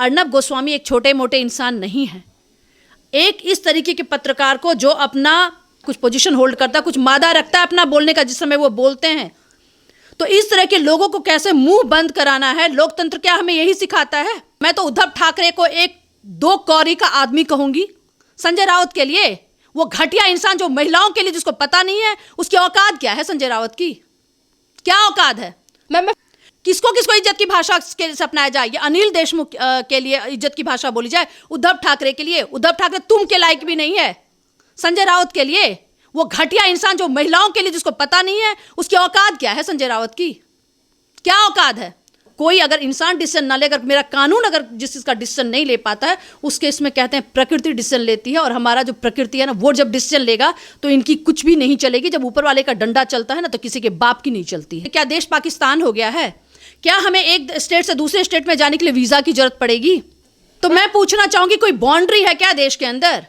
अर्नब गोस्वामी एक छोटे मोटे इंसान नहीं है। एक इस तरीके के पत्रकार को जो अपना कुछ पोजीशन होल्ड करता है, कुछ मादा रखता है अपना बोलने का, जिस समय वो बोलते हैं, तो इस तरह के लोगों को कैसे मुंह बंद कराना है। लोकतंत्र क्या हमें यही सिखाता है? मैं तो उद्धव ठाकरे को एक दो कौड़ी का आदमी कहूंगी। संजय राउत के लिए, वो घटिया इंसान जो महिलाओं के लिए, जिसको पता नहीं है उसकी औकात क्या है। संजय राउत की क्या औकात है? मैं किसको किसको इज्जत की भाषा के से अपनाया जाए? ये अनिल देशमुख के लिए इज्जत की भाषा बोली जाए, उद्धव ठाकरे के लिए उद्धव ठाकरे तुम के लायक भी नहीं है। संजय राउत के लिए, वो घटिया इंसान जो महिलाओं के लिए, जिसको पता नहीं है उसकी औकात क्या है। संजय राउत की क्या औकात है? कोई अगर इंसान डिसीजन ना ले, अगर मेरा कानून अगर जिस चीज़ का डिसीजन नहीं ले पाता है, उस केस में कहते हैं प्रकृति डिसीजन लेती है, और हमारा जो प्रकृति है ना, वो जब डिसीजन लेगा तो इनकी कुछ भी नहीं चलेगी। जब ऊपर वाले का डंडा चलता है ना, तो किसी के बाप की नहीं चलती है। क्या देश पाकिस्तान हो गया है? क्या हमें एक स्टेट से दूसरे स्टेट में जाने के लिए वीज़ा की जरूरत पड़ेगी? तो मैं पूछना चाहूँगी, कोई बाउंड्री है क्या देश के अंदर?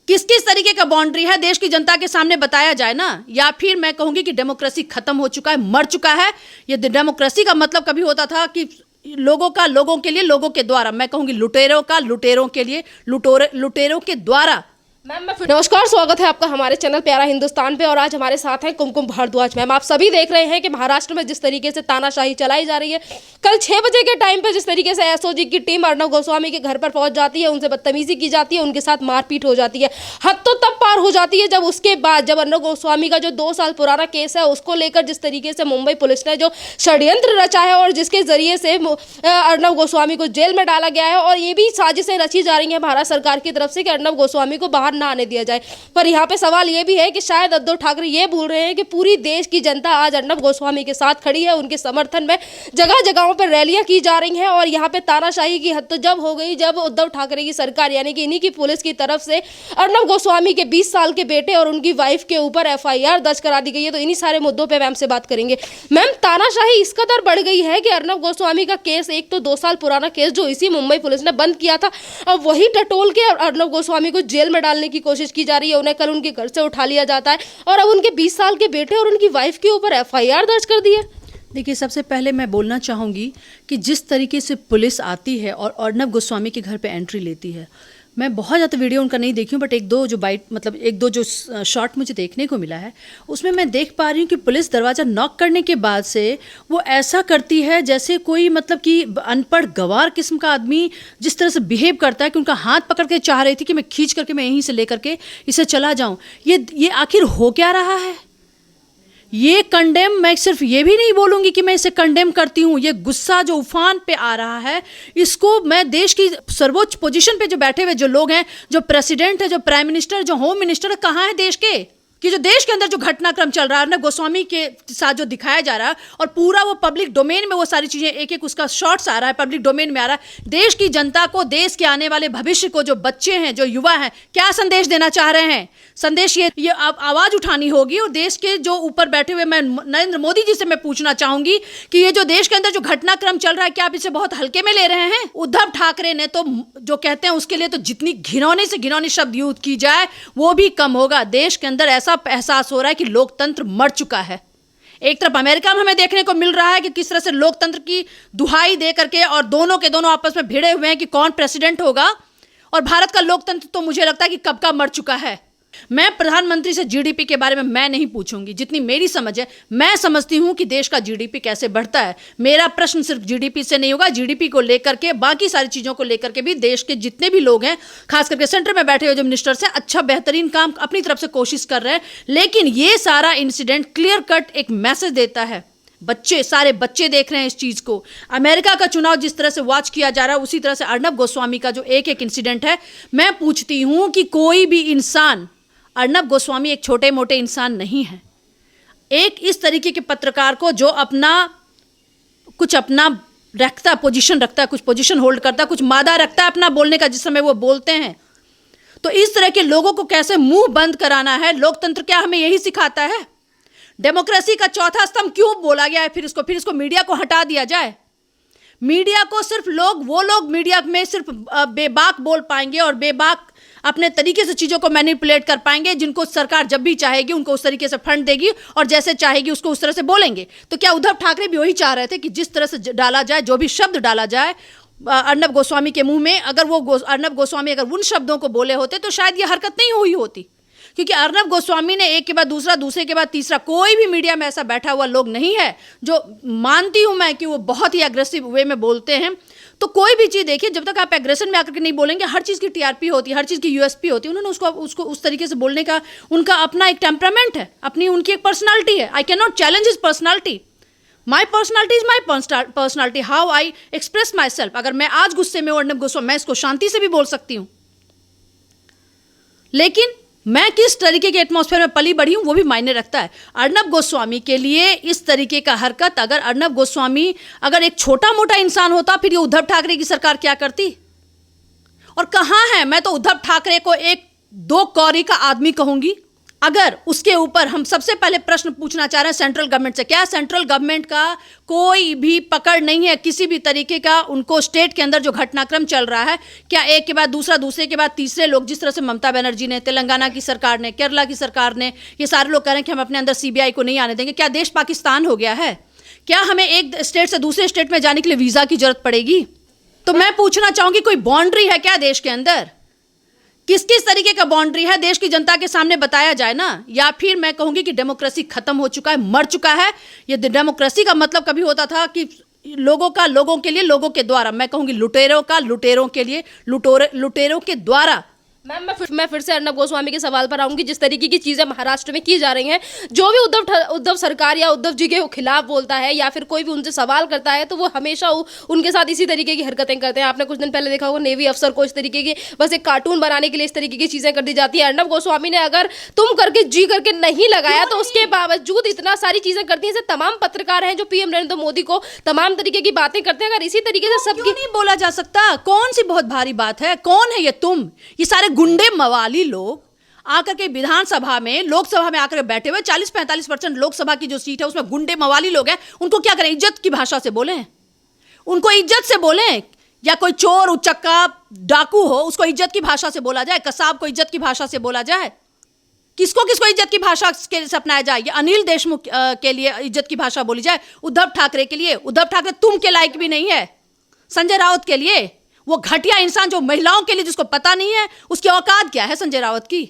किस किस तरीके का बाउंड्री है, देश की जनता के सामने बताया जाए ना। या फिर मैं कहूंगी कि डेमोक्रेसी खत्म हो चुका है, मर चुका है। ये डेमोक्रेसी का मतलब कभी होता था कि लोगों का लोगों के लिए, लोगों के द्वारा। मैं कहूंगी लुटेरों का लुटेरों के लिए, लुटेरों के द्वारा। मैम नमस्कार, स्वागत है आपका हमारे चैनल प्यारा हिंदुस्तान पे। और आज हमारे साथ हैं कुमकुम भारद्वाज मैम। आप सभी देख रहे हैं कि महाराष्ट्र में जिस तरीके से तानाशाही चलाई जा रही है, कल 6 बजे के टाइम पे जिस तरीके से एसओजी की टीम अर्नब गोस्वामी के घर पर पहुंच जाती है, उनसे बदतमीजी की जाती है, उनके साथ मारपीट हो जाती है। हद तो तब पार हो जाती है जब उसके बाद जब अर्नब गोस्वामी का जो 2 साल पुराना केस है, उसको लेकर जिस तरीके से मुंबई पुलिस ने जो षड्यंत्र रचा है और जिसके जरिए से अर्नब गोस्वामी को जेल में डाला गया है, और ये भी साजिशें रची जा रही हैं भारत सरकार की तरफ से कि अर्नब गोस्वामी को बाहर ना आने दिया जाए। पर यहाँ पे सवाल ये भी है कि शायद उद्धव ठाकरे ये भूल रहे हैं कि पूरी देश की जनता आज अर्नब गोस्वामी के साथ खड़ी है। उनके समर्थन में जगह जगहों पर रैलियां की जा रही हैं, और यहाँ पे तानाशाही की हद तो जब हो गई जब उद्धव ठाकरे की सरकार यानी कि इन्हीं की पुलिस की तरफ से अर्नब गोस्वामी के 20 साल के बेटे और उनकी वाइफ के ऊपर एफआईआर दर्ज करा दी गई है। तो इन्हीं सारे मुद्दों पर मैम से बात करेंगे। मैम, तानाशाही इस कदर बढ़ गई है कि अर्नब गोस्वामी का केस, एक तो 2 साल पुराना केस जो इसी मुंबई पुलिस ने बंद किया था, अब वही टटोल के अर्नब गोस्वामी को जेल में डालने की कोशिश की जा रही है। उन्हें कल उनके घर से उठा लिया जाता है, और अब उनके 20 साल के बेटे और उनकी वाइफ के ऊपर एफआईआर दर्ज कर दी है। देखिए, सबसे पहले मैं बोलना चाहूँगी कि जिस तरीके से पुलिस आती है और अर्नब गोस्वामी के घर पे एंट्री लेती है, मैं बहुत ज़्यादा वीडियो उनका नहीं देखी हूँ, बट एक दो जो शॉट मुझे देखने को मिला है, उसमें मैं देख पा रही हूँ कि पुलिस दरवाज़ा नॉक करने के बाद से वो ऐसा करती है जैसे कोई मतलब कि अनपढ़ गंवार किस्म का आदमी जिस तरह से बिहेव करता है, कि उनका हाथ पकड़ के चाह रही थी कि मैं खींच करके मैं यहीं से लेकर के इसे चला जाऊँ। ये आखिर हो क्या रहा है? ये कंडेम, मैं सिर्फ ये भी नहीं बोलूँगी कि मैं इसे कंडेम करती हूँ। ये गुस्सा जो उफान पे आ रहा है, इसको मैं देश की सर्वोच्च पोजीशन पे जो बैठे हुए जो लोग हैं, जो प्रेसिडेंट है, जो प्राइम मिनिस्टर, जो होम मिनिस्टर है, कहाँ है देश के? कि जो देश के अंदर जो घटनाक्रम चल रहा है ना, गोस्वामी के साथ जो दिखाया जा रहा है, और पूरा वो पब्लिक डोमेन में वो सारी चीज़ें, एक एक उसका शॉर्ट्स आ रहा है, पब्लिक डोमेन में आ रहा है। देश की जनता को, देश के आने वाले भविष्य को, जो बच्चे हैं, जो युवा हैं, क्या संदेश देना चाह रहे हैं? संदेश ये आवाज़ उठानी होगी। और देश के जो ऊपर बैठे हुए, मैं नरेंद्र मोदी जी से मैं पूछना चाहूँगी कि ये जो देश के अंदर जो घटनाक्रम चल रहा है, क्या आप इसे बहुत हल्के में ले रहे हैं? उद्धव ठाकरे ने तो जो कहते हैं उसके लिए तो जितनी घिनौने से घिनौनी शब्द यूज की जाए वो भी कम होगा। देश के अंदर ऐसा एहसास हो रहा है कि लोकतंत्र मर चुका है। एक तरफ अमेरिका में हमें देखने को मिल रहा है कि किस तरह से लोकतंत्र की दुहाई दे करके और दोनों के दोनों आपस में भिड़े हुए हैं कि कौन प्रेसिडेंट होगा, और भारत का लोकतंत्र तो मुझे लगता है कि कब का मर चुका है। मैं प्रधानमंत्री से जीडीपी के बारे में मैं नहीं पूछूंगी। जितनी मेरी समझ है, मैं समझती हूं कि देश का जीडीपी कैसे बढ़ता है। मेरा प्रश्न सिर्फ जीडीपी से नहीं होगा, जीडीपी को लेकर के, बाकी सारी चीज़ों को लेकर के भी देश के जितने भी लोग हैं, खास करके सेंटर में बैठे हुए जो मिनिस्टर्स हैं, अच्छा बेहतरीन काम अपनी तरफ से कोशिश कर रहे हैं। लेकिन ये सारा इंसिडेंट क्लियर कट एक मैसेज देता है। सारे बच्चे देख रहे हैं इस चीज़ को। अमेरिका का चुनाव जिस तरह से वॉच किया जा रहा है, उसी तरह से अर्नब गोस्वामी का जो एक एक इंसिडेंट है, मैं पूछती हूँ कि कोई भी इंसान, अर्नब गोस्वामी एक छोटे मोटे इंसान नहीं है। एक इस तरीके के पत्रकार को जो अपना रखता है, पोजीशन रखता है, कुछ पोजीशन होल्ड करता है, कुछ मादा रखता है अपना बोलने का, जिस समय वो बोलते हैं, तो इस तरह के लोगों को कैसे मुंह बंद कराना है। लोकतंत्र क्या हमें यही सिखाता है? डेमोक्रेसी का चौथा स्तंभ क्यों बोला गया है? फिर इसको मीडिया को हटा दिया जाए। मीडिया को सिर्फ वो लोग मीडिया में सिर्फ बेबाक बोल पाएंगे और बेबाक अपने तरीके से चीज़ों को मैनिपुलेट कर पाएंगे, जिनको सरकार जब भी चाहेगी उनको उस तरीके से फंड देगी और जैसे चाहेगी उसको उस तरह से बोलेंगे। तो क्या उद्धव ठाकरे भी वही चाह रहे थे कि जिस तरह से डाला जाए, जो भी शब्द डाला जाए, अर्नब गोस्वामी के मुंह में, अगर वो अर्नब गोस्वामी अगर उन शब्दों को बोले होते तो शायद ये हरकत नहीं हुई होती। क्योंकि अर्नब गोस्वामी ने एक के बाद दूसरा, दूसरे के बाद तीसरा, कोई भी मीडिया में ऐसा बैठा हुआ लोग नहीं है जो, मानती हूं मैं कि वो बहुत ही एग्रेसिव वे में बोलते हैं। तो कोई भी चीज़ देखिए, जब तक आप एग्रेशन में आकर के नहीं बोलेंगे, हर चीज़ की टीआरपी होती है, हर चीज़ की यूएसपी होती है। उन्होंने उसको उस तरीके से बोलने का उनका अपना एक टेम्परामेंट है, अपनी उनकी एक पर्सनालिटी है। I can not challenge his personality. My personality is my personality, how I express my self. अगर मैं आज गुस्से में अर्नब गोस्वामी, मैं इसको शांति से भी बोल सकती हूँ, लेकिन मैं किस तरीके के एटमॉस्फेयर में पली बढ़ी हूं वो भी मायने रखता है। अर्नब गोस्वामी के लिए इस तरीके का हरकत, अगर अर्नब गोस्वामी अगर एक छोटा मोटा इंसान होता, फिर ये उद्धव ठाकरे की सरकार क्या करती? और कहां है, मैं तो उद्धव ठाकरे को एक दो कौड़ी का आदमी कहूंगी। अगर उसके ऊपर हम सबसे पहले प्रश्न पूछना चाह रहे हैं सेंट्रल गवर्नमेंट से, क्या सेंट्रल गवर्नमेंट का कोई भी पकड़ नहीं है किसी भी तरीके का? उनको स्टेट के अंदर जो घटनाक्रम चल रहा है, क्या एक के बाद दूसरा, दूसरे के बाद तीसरे लोग, जिस तरह से ममता बनर्जी ने, तेलंगाना की सरकार ने, केरला की सरकार ने, ये सारे लोग कह रहे हैं कि हम अपने अंदर सीबीआई को नहीं आने देंगे। क्या देश पाकिस्तान हो गया है? क्या हमें एक स्टेट से दूसरे स्टेट में जाने के लिए वीजा की जरूरत पड़ेगी? तो मैं पूछना चाहूंगी, कोई बाउंड्री है क्या देश के अंदर? किस किस तरीके का बाउंड्री है, देश की जनता के सामने बताया जाए ना। या फिर मैं कहूंगी कि डेमोक्रेसी खत्म हो चुका है, मर चुका है। ये डेमोक्रेसी का मतलब कभी होता था कि लोगों का लोगों के लिए, लोगों के द्वारा। मैं कहूंगी लुटेरों का लुटेरों के लिए, लुटेरों के द्वारा। मैम मैं फिर से अर्नब गोस्वामी के सवाल पर आऊंगी। जिस तरीके की चीजें महाराष्ट्र में की जा रही हैं, जो भी उद्धव सरकार या उद्धव जी के खिलाफ बोलता है या फिर कोई भी उनसे सवाल करता है, तो वो हमेशा उनके साथ इसी तरीके की हरकतें करते हैं। आपने कुछ दिन पहले देखा होगा, नेवी अफसर को इस तरीके की बस एक कार्टून बनाने के लिए इस तरीके की चीजें कर दी जाती है। अर्नब गोस्वामी ने अगर तुम करके जी करके नहीं लगाया, तो उसके बावजूद इतना सारी चीजें करती हैं। तमाम पत्रकार हैं जो पीएम नरेंद्र मोदी को तमाम तरीके की बातें करते हैं। अगर इसी तरीके से सबकी नहीं बोला जा सकता, कौन सी बहुत भारी बात है? कौन है ये तुम? ये सारे गुंडे मवाली लोग आकर के विधानसभा में, लोकसभा में आकर बैठे हुए, 40-45% लोकसभा की जो सीट है उसमें गुंडे मवाली लोग हैं। उनको क्या करें? इज्जत की भाषा से बोलें, उनको इज्जत से बोलें। या कोई चोर, उचक्का, डाकू हो, उसको इज्जत की भाषा से बोला जाए, कसाब को इज्जत की भाषा से बोला जाए। किसको किसको इज्जत की भाषा से अपनाया जाए? ये अनिल देशमुख के लिए इज्जत की भाषा बोली जाए, उद्धव ठाकरे के लिए। उद्धव ठाकरे तुम के लायक भी नहीं है। संजय राउत के लिए, वो घटिया इंसान जो महिलाओं के लिए, जिसको पता नहीं है उसकी औकात क्या है, संजय राउत की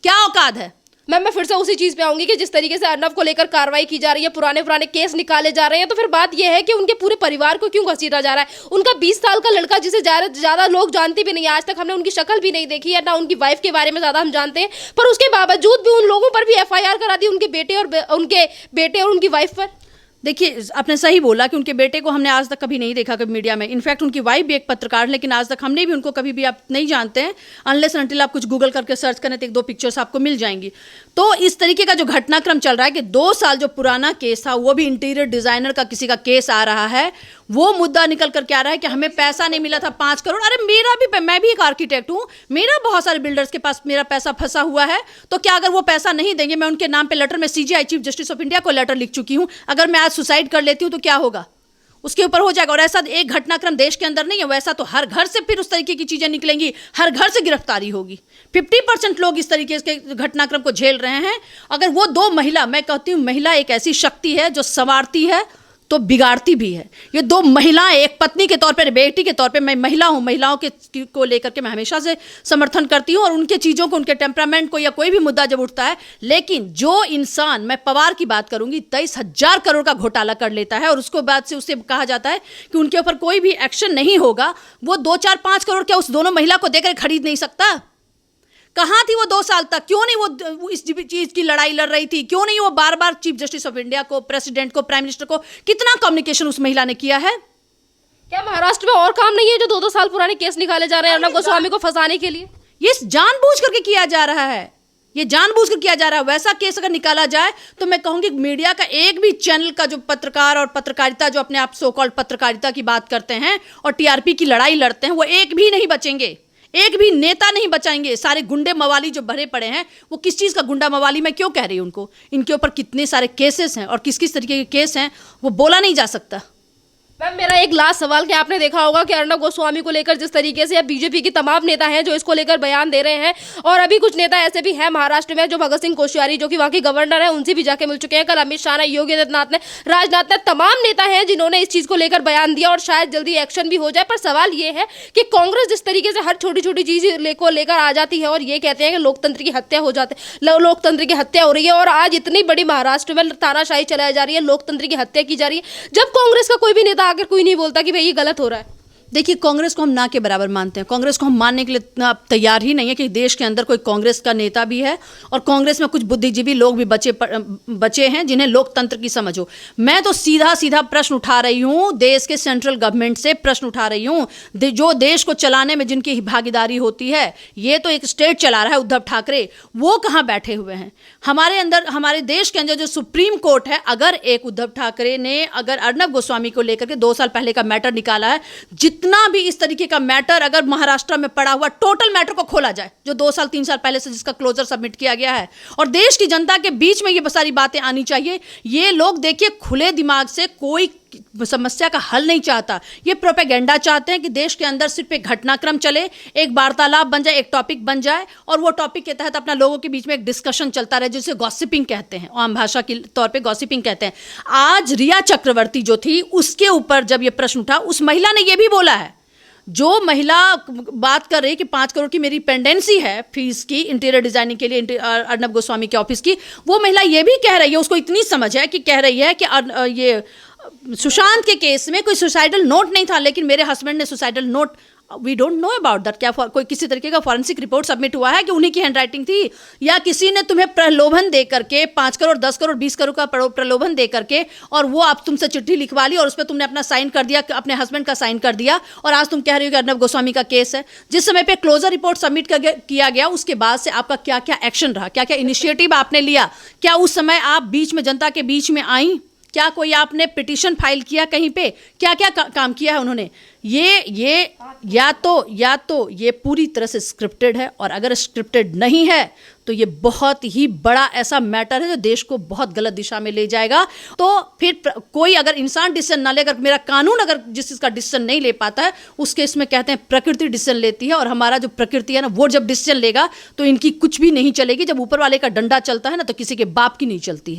क्या औकात है? मैं फिर से उसी चीज पे आऊंगी कि जिस तरीके से अर्नब को लेकर कार्रवाई की जा रही है, पुराने केस निकाले जा रहे हैं, तो फिर बात यह है कि उनके पूरे परिवार को क्यों घसीटा जा रहा है? उनका 20 साल का लड़का, जिसे ज्यादा लोग जानते भी नहीं, आज तक हमने उनकी शक्ल भी नहीं देखी है, ना उनकी वाइफ के बारे में ज्यादा हम जानते हैं, पर उसके बावजूद भी उन लोगों पर भी एफआईआर करा दी, उनके बेटे और उनकी वाइफ पर। देखिए, आपने सही बोला कि उनके बेटे को हमने आज तक कभी नहीं देखा कभी मीडिया में। इनफैक्ट उनकी वाइफ भी एक पत्रकार, लेकिन आज तक हमने भी उनको कभी भी, आप नहीं जानते हैं अनलेस अनटिल आप कुछ गूगल करके सर्च करें तो एक दो पिक्चर्स आपको मिल जाएंगी। तो इस तरीके का जो घटनाक्रम चल रहा है कि 2 साल जो पुराना केस था, वो भी इंटीरियर डिजाइनर का किसी का केस आ रहा है, वो मुद्दा निकल करके आ रहा है कि हमें पैसा नहीं मिला था 5 करोड़। अरे मेरा भी, मैं भी एक आर्किटेक्ट हूँ, मेरा बहुत सारे बिल्डर्स के पास मेरा पैसा फंसा हुआ है। तो क्या अगर वो पैसा नहीं देंगे, मैं उनके नाम पे लेटर में CGI chief justice of India को लेटर लिख चुकी हूँ, अगर मैं आज सुसाइड कर लेती हूँ तो क्या होगा? उसके ऊपर हो जाएगा। और ऐसा एक घटनाक्रम देश के अंदर नहीं है, वैसा तो हर घर से फिर उस तरीके की चीजें निकलेंगी, हर घर से गिरफ्तारी होगी। 50% लोग इस तरीके के घटनाक्रम को झेल रहे हैं। अगर वो 2 महिला, मैं कहती हूँ महिला एक ऐसी शक्ति है जो संवारती है तो बिगाड़ती भी है। ये 2 महिलाएं, एक पत्नी के तौर पर, बेटी के तौर पर, मैं महिला हूं, महिलाओं के को लेकर के मैं हमेशा से समर्थन करती हूं, और उनके चीज़ों को, उनके टेम्परामेंट को, या कोई भी मुद्दा जब उठता है, लेकिन जो इंसान, मैं पवार की बात करूंगी, 23,000 करोड़ का घोटाला कर लेता है और उसको बाद से उससे कहा जाता है कि उनके ऊपर कोई भी एक्शन नहीं होगा, वो 2, 4, 5 करोड़ क्या उस दोनों महिला को देकर खरीद नहीं सकता? कहाँ थी वो 2 साल तक? क्यों नहीं वो इस चीज की लड़ाई लड़ रही थी? क्यों नहीं वो बार बार चीफ जस्टिस ऑफ इंडिया को, प्रेसिडेंट को, प्राइम मिनिस्टर को, कितना कम्युनिकेशन उस महिला ने किया है? क्या महाराष्ट्र में और काम नहीं है जो 2-2 साल पुराने केस निकाले जा रहे हैं अर्नब गोस्वामी को फंसाने के लिए? ये जानबूझ करके किया जा रहा है, ये जानबूझ कर किया जा रहा है। वैसा केस अगर निकाला जाए तो मैं कहूंगी मीडिया का एक भी चैनल का जो पत्रकार और पत्रकारिता, जो अपने आप सो कॉल्ड पत्रकारिता की बात करते हैं और टीआरपी की लड़ाई लड़ते हैं, वो एक भी नहीं बचेंगे, एक भी नेता नहीं बचाएंगे। सारे गुंडे मवाली जो भरे पड़े हैं, वो किस चीज़ का गुंडा मवाली, मैं क्यों कह रही हूं उनको, इनके ऊपर कितने सारे केसेस हैं और किस किस तरीके के केस हैं वो बोला नहीं जा सकता। मैम मेरा एक लास्ट सवाल कि आपने देखा होगा कि अर्नब गोस्वामी को लेकर जिस तरीके से अब बीजेपी की तमाम नेता हैं जो इसको लेकर बयान दे रहे हैं, और अभी कुछ नेता ऐसे भी हैं महाराष्ट्र में जो भगत सिंह कोश्यारी जो कि वहाँ की गवर्नर है उनसे भी जाके मिल चुके हैं। कल अमित शाह ने, योगी आदित्यनाथ ने, राजनाथ ने, तमाम नेता हैं जिन्होंने इस चीज़ को लेकर बयान दिया और शायद जल्दी एक्शन भी हो जाए। पर सवाल ये है कि कांग्रेस जिस तरीके से हर छोटी छोटी चीज़ को लेकर आ जाती है और ये कहते हैं कि लोकतंत्र की हत्या हो जाती है, लोकतंत्र की हत्या हो रही है, और आज इतनी बड़ी महाराष्ट्र में तानाशाही चलाई जा रही है, लोकतंत्र की हत्या की जा रही है, जब कांग्रेस का कोई भी नेता आकर कोई नहीं बोलता कि भाई ये गलत हो रहा है। देखिए, कांग्रेस को हम ना के बराबर मानते हैं। कांग्रेस को हम मानने के लिए इतना तैयार ही नहीं है कि देश के अंदर कोई कांग्रेस का नेता भी है और कांग्रेस में कुछ बुद्धिजीवी लोग भी बचे हैं जिन्हें लोकतंत्र की समझ हो। मैं तो सीधा सीधा प्रश्न उठा रही हूँ, देश के सेंट्रल गवर्नमेंट से प्रश्न उठा रही हूँ, जो देश को चलाने में जिनकी भागीदारी होती है। ये तो एक स्टेट चला रहा है उद्धव ठाकरे, वो कहाँ बैठे हुए हैं? हमारे देश के अंदर जो सुप्रीम कोर्ट है, अगर एक उद्धव ठाकरे ने अगर अर्नब गोस्वामी को लेकर के 2 साल पहले का मैटर निकाला है, जितना भी इस तरीके का मैटर अगर महाराष्ट्र में पड़ा हुआ टोटल मैटर को खोला जाए, जो 2 साल 3 साल पहले से जिसका क्लोजर सबमिट किया गया है, और देश की जनता के बीच में ये सारी बातें आनी चाहिए। ये लोग देखिए खुले दिमाग से कोई समस्या का हल नहीं चाहता, ये प्रोपेगेंडा चाहते हैं कि देश के अंदर सिर्फ एक घटनाक्रम चले, एक वार्तालाप बन जाए, एक टॉपिक बन जाए और वो टॉपिक के तहत अपना लोगों के बीच में एक डिस्कशन चलता रहे, जिसे गॉसिपिंग कहते हैं, आम भाषा के तौर पे गॉसिपिंग कहते हैं। आज रिया चक्रवर्ती जो थी उसके ऊपर जब ये प्रश्न उठा, उस महिला ने ये भी बोला है, जो महिला बात कर रही है कि 5 करोड़ की मेरी पेंडेंसी है फीस की इंटीरियर डिजाइनिंग के लिए अर्नब गोस्वामी के ऑफिस की, वो महिला ये भी कह रही है, उसको इतनी समझ है कि कह रही है कि ये सुशांत के केस में कोई सुसाइडल नोट नहीं था, लेकिन मेरे हस्बैंड ने suicidal note, we don't know about that, क्या कोई किसी तरीके का फॉरेंसिक रिपोर्ट सबमिट हुआ है कि उन्हीं की हैंडराइटिंग थी, या किसी ने तुम्हें प्रलोभन दे करके 5 करोड़ 10 करोड़ 20 करोड़ का प्रलोभन दे करके और वो आप तुमसे चिट्ठी लिखवा ली और उस पर तुमने अपना साइन कर दिया, अपने हस्बैंड का साइन कर दिया, और आज तुम कह रही हो कि अर्नब गोस्वामी का केस है। जिस समय पे क्लोजर रिपोर्ट सबमिट किया गया उसके बाद से आपका क्या क्या एक्शन रहा, क्या क्या इनिशिएटिव आपने लिया? क्या उस समय आप बीच में, जनता के बीच में आई? क्या कोई आपने पिटीशन फाइल किया कहीं पे? क्या क्या काम किया है उन्होंने? ये या तो ये पूरी तरह से स्क्रिप्टेड है, और अगर स्क्रिप्टेड नहीं है तो ये बहुत ही बड़ा ऐसा मैटर है जो देश को बहुत गलत दिशा में ले जाएगा। तो फिर कोई अगर इंसान डिसीजन ना ले, अगर मेरा कानून अगर जिस चीज़ का डिसीजन नहीं ले पाता है, उस केस में कहते हैं प्रकृति डिसीजन लेती है, और हमारा जो प्रकृति है ना, वो जब डिसीजन लेगा तो इनकी कुछ भी नहीं चलेगी। जब ऊपर वाले का डंडा चलता है ना, तो किसी के बाप की नहीं चलती है।